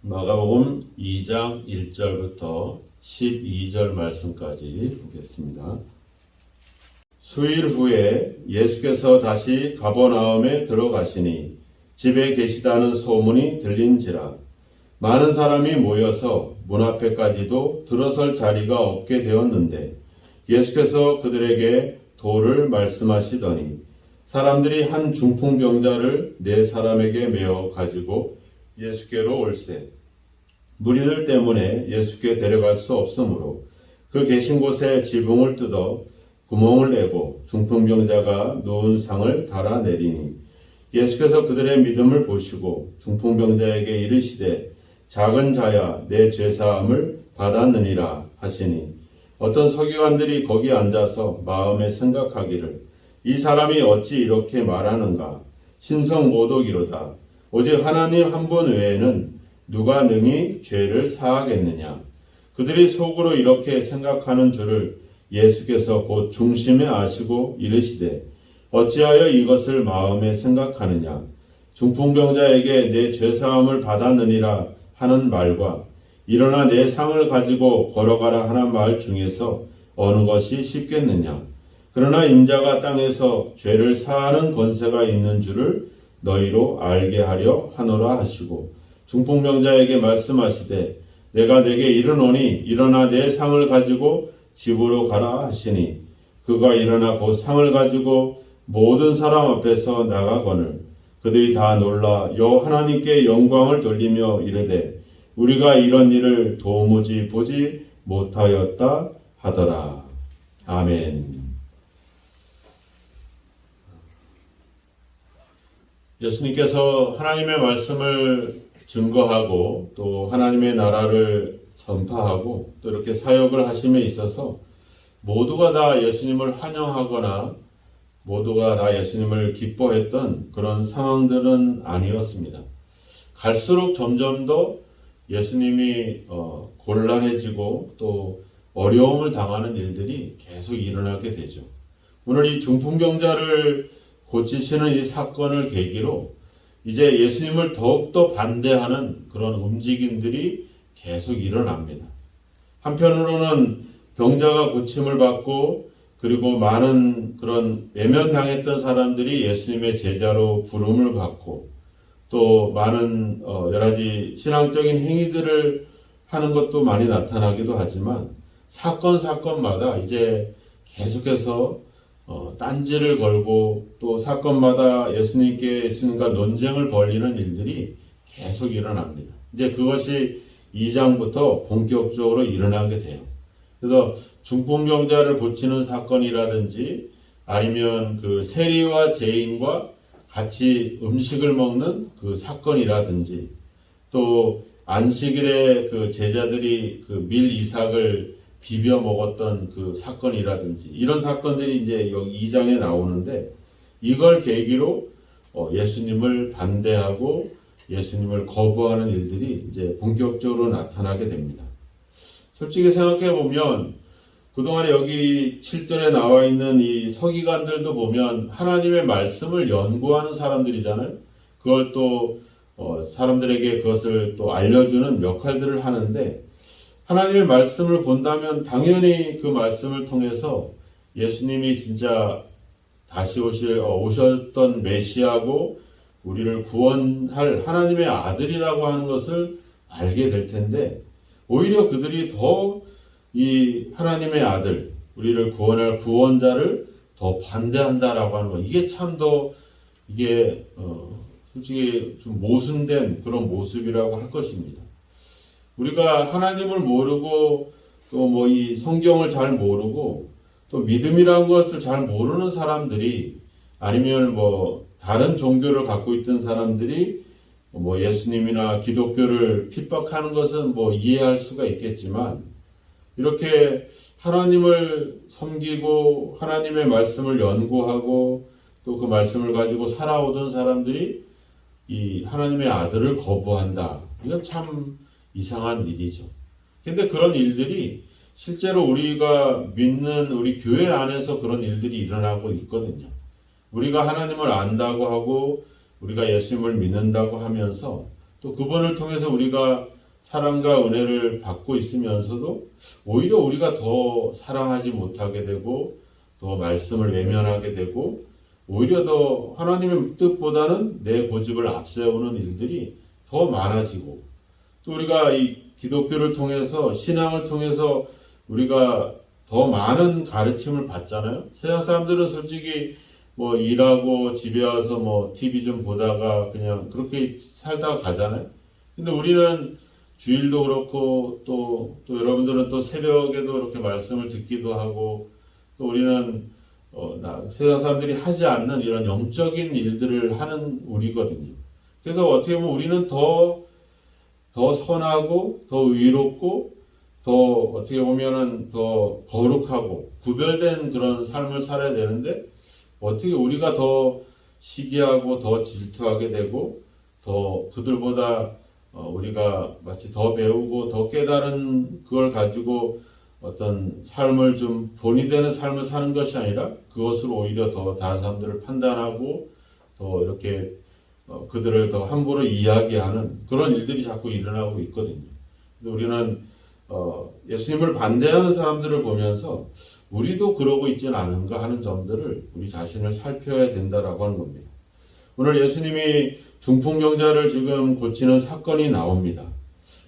마가복음 2장 1절부터 12절 말씀까지 보겠습니다. 수일 후에 예수께서 다시 가버나움에 들어가시니 집에 계시다는 소문이 들린지라 많은 사람이 모여서 문 앞에까지도 들어설 자리가 없게 되었는데 예수께서 그들에게 도를 말씀하시더니 사람들이 한 중풍병자를 네 사람에게 메어 가지고 예수께로 올세 무리들 때문에 예수께 데려갈 수 없으므로 그 계신 곳에 지붕을 뜯어 구멍을 내고 중풍병자가 누운 상을 달아내리니 예수께서 그들의 믿음을 보시고 중풍병자에게 이르시되 작은 자야 내 죄사함을 받았느니라 하시니 어떤 서기관들이 거기 앉아서 마음에 생각하기를 이 사람이 어찌 이렇게 말하는가 신성모독이로다 오직 하나님 한 분 외에는 누가 능히 죄를 사하겠느냐. 그들이 속으로 이렇게 생각하는 줄을 예수께서 곧 중심에 아시고 이르시되 어찌하여 이것을 마음에 생각하느냐. 중풍병자에게 내 죄사함을 받았느니라 하는 말과 일어나 내 상을 가지고 걸어가라 하는 말 중에서 어느 것이 쉽겠느냐. 그러나 인자가 땅에서 죄를 사하는 권세가 있는 줄을 너희로 알게 하려 하노라 하시고 중풍병자에게 말씀하시되 내가 내게 이르노니 일어나 내 상을 가지고 집으로 가라 하시니 그가 일어나 곧 상을 가지고 모든 사람 앞에서 나가거늘 그들이 다 놀라 여 하나님께 영광을 돌리며 이르되 우리가 이런 일을 도무지 보지 못하였다 하더라. 아멘. 예수님께서 하나님의 말씀을 증거하고 또 하나님의 나라를 전파하고 또 이렇게 사역을 하심에 있어서 모두가 다 예수님을 환영하거나 모두가 다 예수님을 기뻐했던 그런 상황들은 아니었습니다. 갈수록 점점 더 예수님이 곤란해지고 또 어려움을 당하는 일들이 계속 일어나게 되죠. 오늘 이 중풍병자를 고치시는 이 사건을 계기로 이제 예수님을 더욱더 반대하는 그런 움직임들이 계속 일어납니다. 한편으로는 병자가 고침을 받고 그리고 많은 그런 외면당했던 사람들이 예수님의 제자로 부름을 받고 또 많은 여러 가지 신앙적인 행위들을 하는 것도 많이 나타나기도 하지만 사건마다 이제 계속해서 딴지를 걸고 또 사건마다 예수님과 논쟁을 벌이는 일들이 계속 일어납니다. 이제 그것이 2장부터 본격적으로 일어나게 돼요. 그래서 중풍병자를 고치는 사건이라든지 아니면 그 세리와 죄인과 같이 음식을 먹는 그 사건이라든지 또 안식일에 그 제자들이 그 밀 이삭을 비벼 먹었던 그 사건이라든지 이런 사건들이 이제 여기 2장에 나오는데 이걸 계기로 예수님을 반대하고 예수님을 거부하는 일들이 이제 본격적으로 나타나게 됩니다. 솔직히 생각해 보면 그동안에 여기 7절에 나와 있는 이 서기관들도 보면 하나님의 말씀을 연구하는 사람들이잖아요. 그걸 또 사람들에게 그것을 또 알려주는 역할들을 하는데 하나님의 말씀을 본다면 당연히 그 말씀을 통해서 예수님이 진짜 다시 오셨던 메시아고 우리를 구원할 하나님의 아들이라고 하는 것을 알게 될 텐데 오히려 그들이 더 이 하나님의 아들, 우리를 구원할 구원자를 더 반대한다라고 하는 것 이게 참 더 이게 솔직히 좀 모순된 그런 모습이라고 할 것입니다. 우리가 하나님을 모르고 또 뭐 이 성경을 잘 모르고 또 믿음이라는 것을 잘 모르는 사람들이 아니면 뭐 다른 종교를 갖고 있던 사람들이 뭐 예수님이나 기독교를 핍박하는 것은 뭐 이해할 수가 있겠지만 이렇게 하나님을 섬기고 하나님의 말씀을 연구하고 또 그 말씀을 가지고 살아오던 사람들이 이 하나님의 아들을 거부한다. 이건 참 이상한 일이죠. 근데 그런 일들이 실제로 우리가 믿는 우리 교회 안에서 그런 일들이 일어나고 있거든요. 우리가 하나님을 안다고 하고 우리가 예수님을 믿는다고 하면서 또 그분을 통해서 우리가 사랑과 은혜를 받고 있으면서도 오히려 우리가 더 사랑하지 못하게 되고 더 말씀을 외면하게 되고 오히려 더 하나님의 뜻보다는 내 고집을 앞세우는 일들이 더 많아지고 또 우리가 이 기독교를 통해서 신앙을 통해서 우리가 더 많은 가르침을 받잖아요. 세상 사람들은 솔직히 뭐 일하고 집에 와서 뭐 TV 좀 보다가 그냥 그렇게 살다가 가잖아요. 근데 우리는 주일도 그렇고 또 여러분들은 또 새벽에도 이렇게 말씀을 듣기도 하고 또 우리는 세상 사람들이 하지 않는 이런 영적인 일들을 하는 우리거든요. 그래서 어떻게 보면 우리는 더 선하고 더 의롭고 더 어떻게 보면은 더 거룩하고 구별된 그런 삶을 살아야 되는데 어떻게 우리가 더 시기하고 더 질투하게 되고 더 그들보다 우리가 마치 더 배우고 더 깨달은 그걸 가지고 어떤 삶을 좀 본이 되는 삶을 사는 것이 아니라 그것으로 오히려 더 다른 사람들을 판단하고 더 이렇게 그들을 더 함부로 이야기하는 그런 일들이 자꾸 일어나고 있거든요. 우리는 예수님을 반대하는 사람들을 보면서 우리도 그러고 있지는 않은가 하는 점들을 우리 자신을 살펴야 된다라고 하는 겁니다. 오늘 예수님이 중풍병자를 지금 고치는 사건이 나옵니다.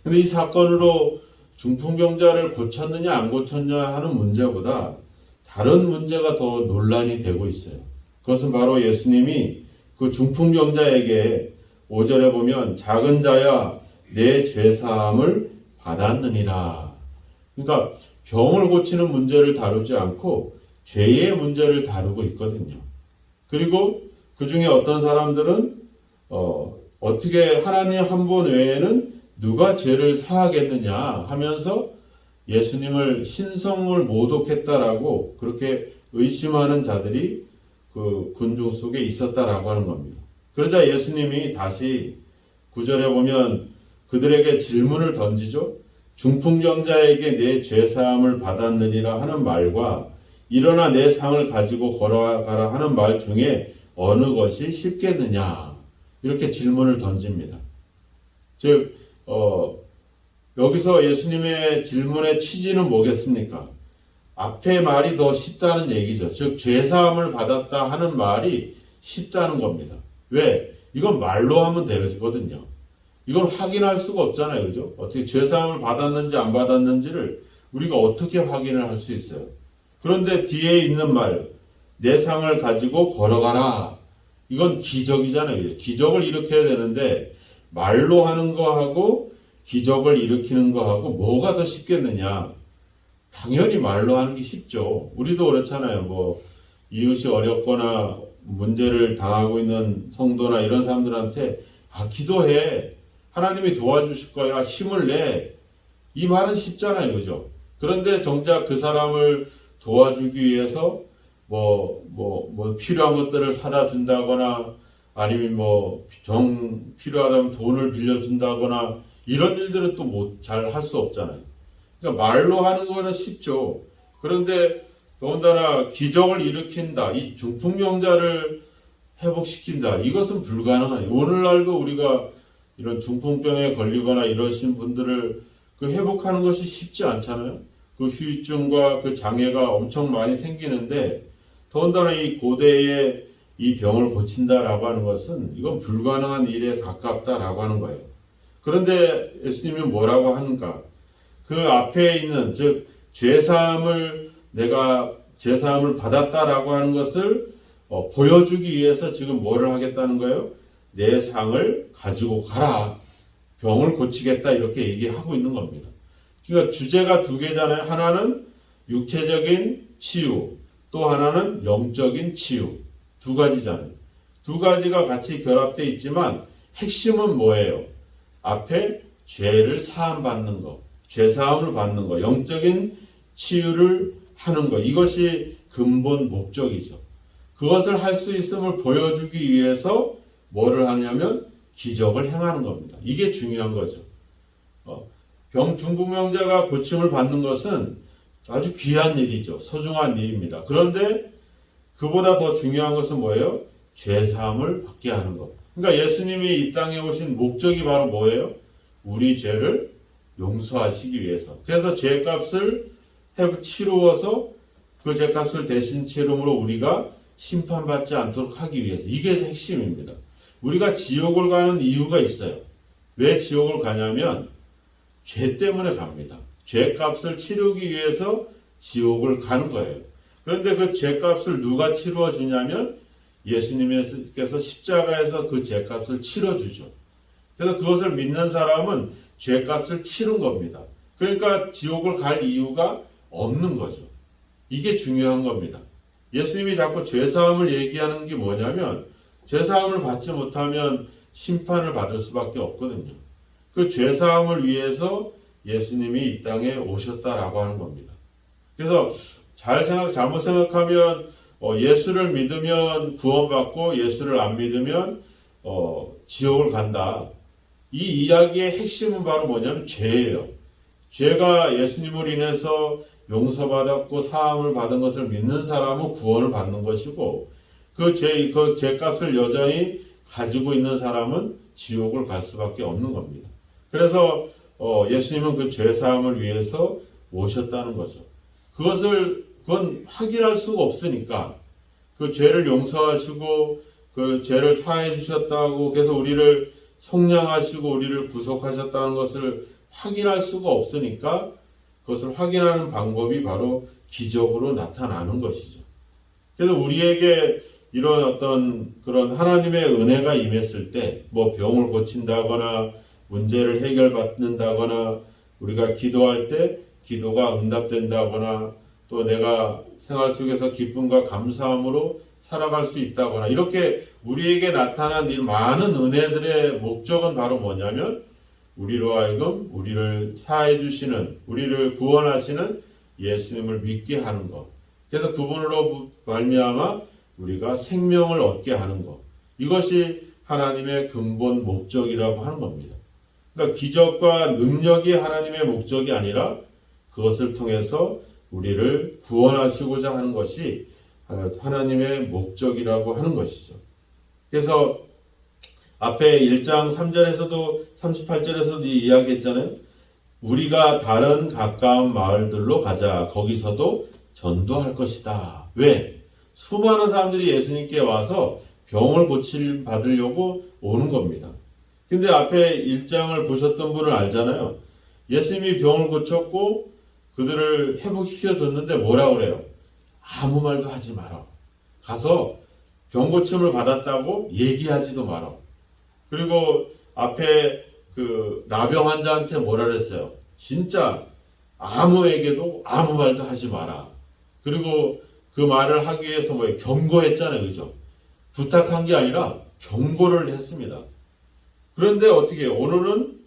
근데 이 사건으로 중풍병자를 고쳤느냐 안 고쳤냐 하는 문제보다 다른 문제가 더 논란이 되고 있어요. 그것은 바로 예수님이 그 중풍병자에게 5절에 보면 작은 자야 내 죄사함을 받았느니라. 그러니까 병을 고치는 문제를 다루지 않고 죄의 문제를 다루고 있거든요. 그리고 그 중에 어떤 사람들은 어떻게 하나님 한 분 외에는 누가 죄를 사하겠느냐 하면서 예수님을 신성을 모독했다라고 그렇게 의심하는 자들이 그 군중 속에 있었다라고 하는 겁니다. 그러자 예수님이 다시 9절에 보면 그들에게 질문을 던지죠. 중풍병자에게 내 죄사함을 받았느니라 하는 말과 일어나 내 상을 가지고 걸어가라 하는 말 중에 어느 것이 쉽겠느냐 이렇게 질문을 던집니다. 즉 여기서 예수님의 질문의 취지는 뭐겠습니까? 앞의 말이 더 쉽다는 얘기죠. 즉 죄사함을 받았다 하는 말이 쉽다는 겁니다. 왜? 이건 말로 하면 되거든요. 이걸 확인할 수가 없잖아요. 그죠? 어떻게 죄사함을 받았는지 안 받았는지를 우리가 어떻게 확인을 할 수 있어요? 그런데 뒤에 있는 말, 내 상을 가지고 걸어가라. 이건 기적이잖아요. 기적을 일으켜야 되는데 말로 하는 거하고 기적을 일으키는 거하고 뭐가 더 쉽겠느냐? 당연히 말로 하는 게 쉽죠. 우리도 그렇잖아요. 뭐 이웃이 어렵거나 문제를 당하고 있는 성도나 이런 사람들한테 기도해. 하나님이 도와주실 거야. 힘을 내. 이 말은 쉽잖아요. 그죠? 그런데 정작 그 사람을 도와주기 위해서 뭐 필요한 것들을 사다 준다거나 아니면 필요하다면 돈을 빌려준다거나 이런 일들은 또 잘 할 수 없잖아요. 그러니까 말로 하는 거는 쉽죠. 그런데 더군다나 기적을 일으킨다. 이 중풍병자를 회복시킨다. 이것은 불가능해요. 오늘날도 우리가 이런 중풍병에 걸리거나 이러신 분들을 회복하는 것이 쉽지 않잖아요. 그 후유증과 그 장애가 엄청 많이 생기는데 더군다나 이 고대에 이 병을 고친다라고 하는 것은 이건 불가능한 일에 가깝다라고 하는 거예요. 그런데 예수님이 뭐라고 하는가? 그 앞에 있는 즉 내가 죄사함을 받았다라고 하는 것을 보여주기 위해서 지금 뭐를 하겠다는 거예요? 내 상을 가지고 가라. 병을 고치겠다 이렇게 얘기하고 있는 겁니다. 그러니까 주제가 두 개잖아요. 하나는 육체적인 치유, 또 하나는 영적인 치유. 두 가지잖아요. 두 가지가 같이 결합되어 있지만 핵심은 뭐예요? 앞에 죄를 사함받는 거, 죄사함을 받는 거, 영적인 치유를 하는 거. 이것이 근본 목적이죠. 그것을 할 수 있음을 보여주기 위해서 뭐를 하냐면 기적을 행하는 겁니다. 이게 중요한 거죠. 중풍병자가 고침을 받는 것은 아주 귀한 일이죠. 소중한 일입니다. 그런데 그보다 더 중요한 것은 뭐예요? 죄사함을 받게 하는 것. 그러니까 예수님이 이 땅에 오신 목적이 바로 뭐예요? 우리 죄를 용서하시기 위해서. 그래서 죄값을 치루어서 그 죄값을 대신 치름으로 우리가 심판받지 않도록 하기 위해서. 이게 핵심입니다. 우리가 지옥을 가는 이유가 있어요. 왜 지옥을 가냐면 죄 때문에 갑니다. 죄값을 치르기 위해서 지옥을 가는 거예요. 그런데 그 죄값을 누가 치루어 주냐면 예수님께서 십자가에서 그 죄값을 치러주죠. 그래서 그것을 믿는 사람은 죄값을 치른 겁니다. 그러니까 지옥을 갈 이유가 없는 거죠. 이게 중요한 겁니다. 예수님이 자꾸 죄사함을 얘기하는 게 뭐냐면 죄사함을 받지 못하면 심판을 받을 수밖에 없거든요. 그 죄사함을 위해서 예수님이 이 땅에 오셨다라고 하는 겁니다. 그래서 잘못 생각하면 예수를 믿으면 구원받고 예수를 안 믿으면 지옥을 간다. 이 이야기의 핵심은 바로 뭐냐면 죄예요. 죄가 예수님을 인해서 용서받았고 사함을 받은 것을 믿는 사람은 구원을 받는 것이고 그 죄값을 여전히 가지고 있는 사람은 지옥을 갈 수밖에 없는 겁니다. 그래서 예수님은 그 죄사함을 위해서 오셨다는 거죠. 그건 확인할 수가 없으니까 그 죄를 용서하시고 그 죄를 사해 주셨다고 그래서 우리를 속량하시고 우리를 구속하셨다는 것을 확인할 수가 없으니까 그것을 확인하는 방법이 바로 기적으로 나타나는 것이죠. 그래서 우리에게 이런 어떤 그런 하나님의 은혜가 임했을 때 뭐 병을 고친다거나 문제를 해결받는다거나 우리가 기도할 때 기도가 응답된다거나 또 내가 생활 속에서 기쁨과 감사함으로 살아갈 수 있다거나 이렇게 우리에게 나타난 이 많은 은혜들의 목적은 바로 뭐냐면 우리로 하여금 우리를 사해 주시는 우리를 구원하시는 예수님을 믿게 하는 것. 그래서 그분으로 말미암아 우리가 생명을 얻게 하는 것. 이것이 하나님의 근본 목적이라고 하는 겁니다. 그러니까 기적과 능력이 하나님의 목적이 아니라 그것을 통해서 우리를 구원하시고자 하는 것이 하나님의 목적이라고 하는 것이죠. 그래서 앞에 1장 3절에서도 38절에서도 이야기했잖아요. 우리가 다른 가까운 마을들로 가자. 거기서도 전도할 것이다. 왜? 수많은 사람들이 예수님께 와서 병을 받으려고 오는 겁니다. 근데 앞에 1장을 보셨던 분은 알잖아요. 예수님이 병을 고쳤고 그들을 회복시켜줬는데 뭐라 그래요? 아무 말도 하지 마라. 가서 병 고침을 받았다고 얘기하지도 마라. 그리고 앞에 그 나병 환자한테 뭐라 그랬어요? 진짜 아무에게도 아무 말도 하지 마라. 그리고 그 말을 하기 위해서 경고했잖아요. 그죠? 부탁한 게 아니라 경고를 했습니다. 그런데 어떻게 해요? 오늘은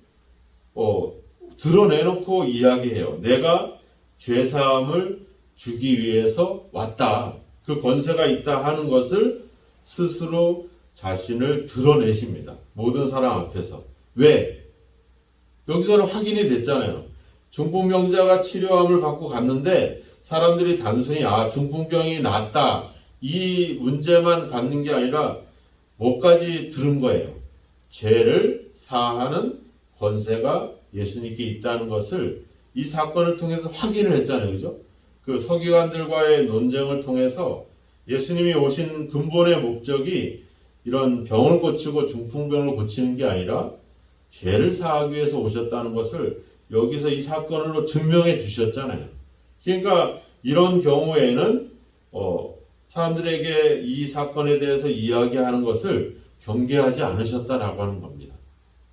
드러내놓고 이야기해요. 내가 죄사함을 주기 위해서 왔다. 그 권세가 있다 하는 것을 스스로 자신을 드러내십니다. 모든 사람 앞에서. 왜? 여기서는 확인이 됐잖아요. 중풍병자가 치료함을 받고 갔는데 사람들이 단순히 중풍병이 낫다. 이 문제만 갖는 게 아니라 뭐까지 들은 거예요. 죄를 사하는 권세가 예수님께 있다는 것을 이 사건을 통해서 확인을 했잖아요. 그죠? 그 서기관들과의 논쟁을 통해서 예수님이 오신 근본의 목적이 이런 병을 고치고 중풍병을 고치는 게 아니라 죄를 사하기 위해서 오셨다는 것을 여기서 이 사건으로 증명해 주셨잖아요. 그러니까 이런 경우에는 사람들에게 이 사건에 대해서 이야기하는 것을 경계하지 않으셨다라고 하는 겁니다.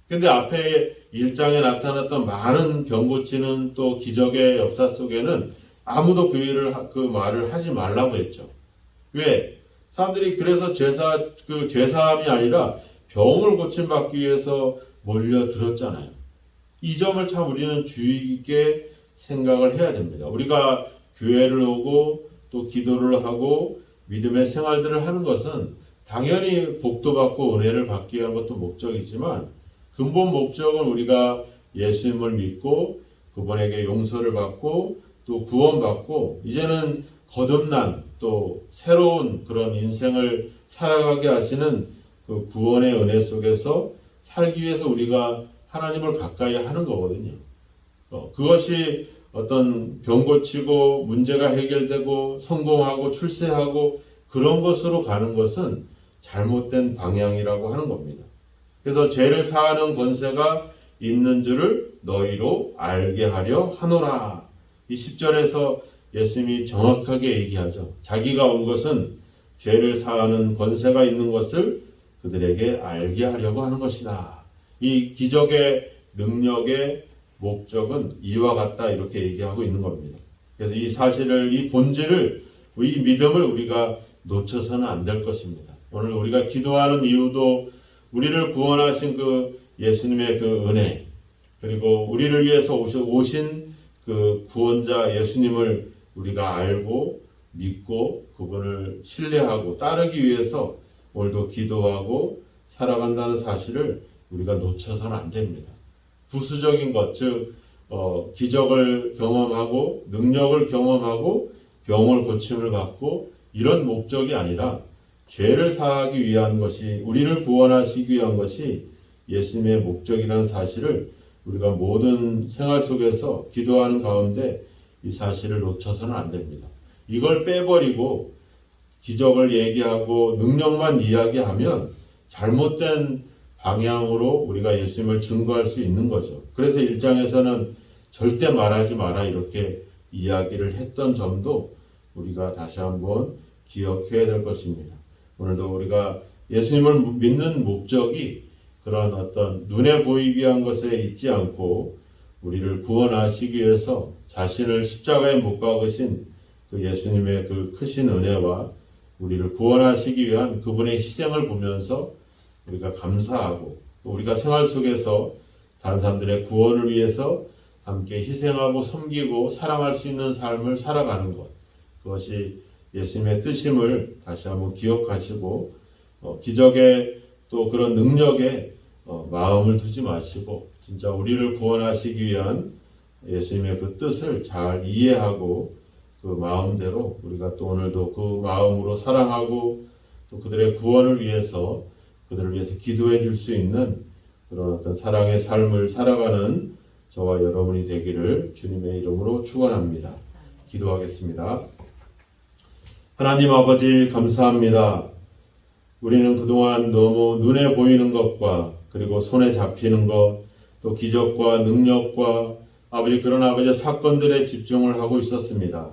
근데 앞에 1장에 나타났던 많은 병 고치는 또 기적의 역사 속에는 아무도 그 말을 하지 말라고 했죠. 왜? 사람들이 그래서 죄사함이 아니라 병을 고침받기 위해서 몰려들었잖아요. 이 점을 참 우리는 주의 깊게 생각을 해야 됩니다. 우리가 교회를 오고 또 기도를 하고 믿음의 생활들을 하는 것은 당연히 복도 받고 은혜를 받기 위한 것도 목적이지만 근본 목적은 우리가 예수님을 믿고 그분에게 용서를 받고 또 구원받고 이제는 거듭난 또 새로운 그런 인생을 살아가게 하시는 그 구원의 은혜 속에서 살기 위해서 우리가 하나님을 가까이 하는 거거든요. 그것이 어떤 병 고치고 문제가 해결되고 성공하고 출세하고 그런 것으로 가는 것은 잘못된 방향이라고 하는 겁니다. 그래서 죄를 사하는 권세가 있는 줄을 너희로 알게 하려 하노라. 이 10절에서 예수님이 정확하게 얘기하죠. 자기가 온 것은 죄를 사하는 권세가 있는 것을 그들에게 알게 하려고 하는 것이다. 이 기적의 능력의 목적은 이와 같다 이렇게 얘기하고 있는 겁니다. 그래서 이 사실을, 이 본질을, 이 믿음을 우리가 놓쳐서는 안 될 것입니다. 오늘 우리가 기도하는 이유도 우리를 구원하신 그 예수님의 그 은혜, 그리고 우리를 위해서 오신 그 구원자 예수님을 우리가 알고 믿고 그분을 신뢰하고 따르기 위해서 오늘도 기도하고 살아간다는 사실을 우리가 놓쳐서는 안 됩니다. 부수적인 것, 즉 기적을 경험하고 능력을 경험하고 병을 고침을 받고 이런 목적이 아니라 죄를 사하기 위한 것이, 우리를 구원하시기 위한 것이 예수님의 목적이라는 사실을 우리가 모든 생활 속에서 기도하는 가운데 이 사실을 놓쳐서는 안 됩니다. 이걸 빼버리고 기적을 얘기하고 능력만 이야기하면 잘못된 방향으로 우리가 예수님을 증거할 수 있는 거죠. 그래서 1장에서는 절대 말하지 마라 이렇게 이야기를 했던 점도 우리가 다시 한번 기억해야 될 것입니다. 오늘도 우리가 예수님을 믿는 목적이 그런 어떤 눈에 보이기 위한 것에 있지 않고 우리를 구원하시기 위해서 자신을 십자가에 못 박으신 그 예수님의 그 크신 은혜와 우리를 구원하시기 위한 그분의 희생을 보면서 우리가 감사하고 또 우리가 생활 속에서 다른 사람들의 구원을 위해서 함께 희생하고 섬기고 사랑할 수 있는 삶을 살아가는 것, 그것이 예수님의 뜻임을 다시 한번 기억하시고 기적의 또 그런 능력에 마음을 두지 마시고 진짜 우리를 구원하시기 위한 예수님의 그 뜻을 잘 이해하고 그 마음대로 우리가 또 오늘도 그 마음으로 사랑하고 또 그들의 구원을 위해서 그들을 위해서 기도해 줄 수 있는 그런 어떤 사랑의 삶을 살아가는 저와 여러분이 되기를 주님의 이름으로 축원합니다. 기도하겠습니다. 하나님 아버지 감사합니다. 우리는 그동안 너무 눈에 보이는 것과 그리고 손에 잡히는 것, 또 기적과 능력과 아버지 그런 아버지 사건들에 집중을 하고 있었습니다.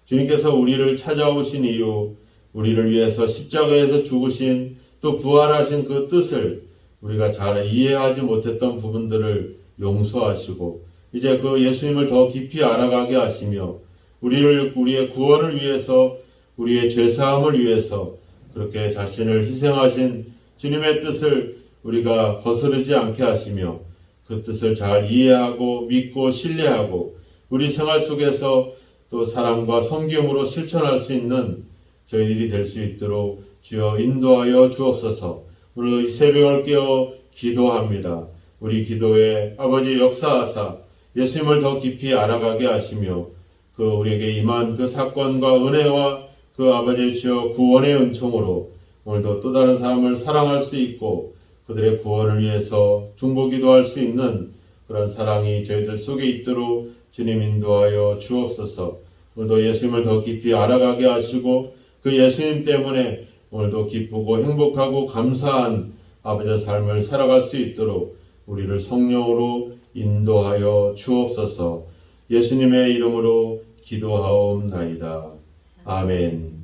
주님께서 우리를 찾아오신 이유, 우리를 위해서 십자가에서 죽으신 또 부활하신 그 뜻을 우리가 잘 이해하지 못했던 부분들을 용서하시고 이제 그 예수님을 더 깊이 알아가게 하시며 우리의 구원을 위해서 우리의 죄사함을 위해서 그렇게 자신을 희생하신 주님의 뜻을 우리가 거스르지 않게 하시며 그 뜻을 잘 이해하고 믿고 신뢰하고 우리 생활 속에서 또 사랑과 섬김으로 실천할 수 있는 저희들이 될 수 있도록 주여 인도하여 주옵소서. 오늘 이 새벽을 깨어 기도합니다. 우리 기도에 아버지 역사하사 예수님을 더 깊이 알아가게 하시며 그 우리에게 임한 그 사건과 은혜와 그 아버지 주여 구원의 은총으로 오늘도 또 다른 사람을 사랑할 수 있고 그들의 구원을 위해서 중보기도 할 수 있는 그런 사랑이 저희들 속에 있도록 주님 인도하여 주옵소서. 오늘도 예수님을 더 깊이 알아가게 하시고 그 예수님 때문에 오늘도 기쁘고 행복하고 감사한 아버지의 삶을 살아갈 수 있도록 우리를 성령으로 인도하여 주옵소서. 예수님의 이름으로 기도하옵나이다. 아멘.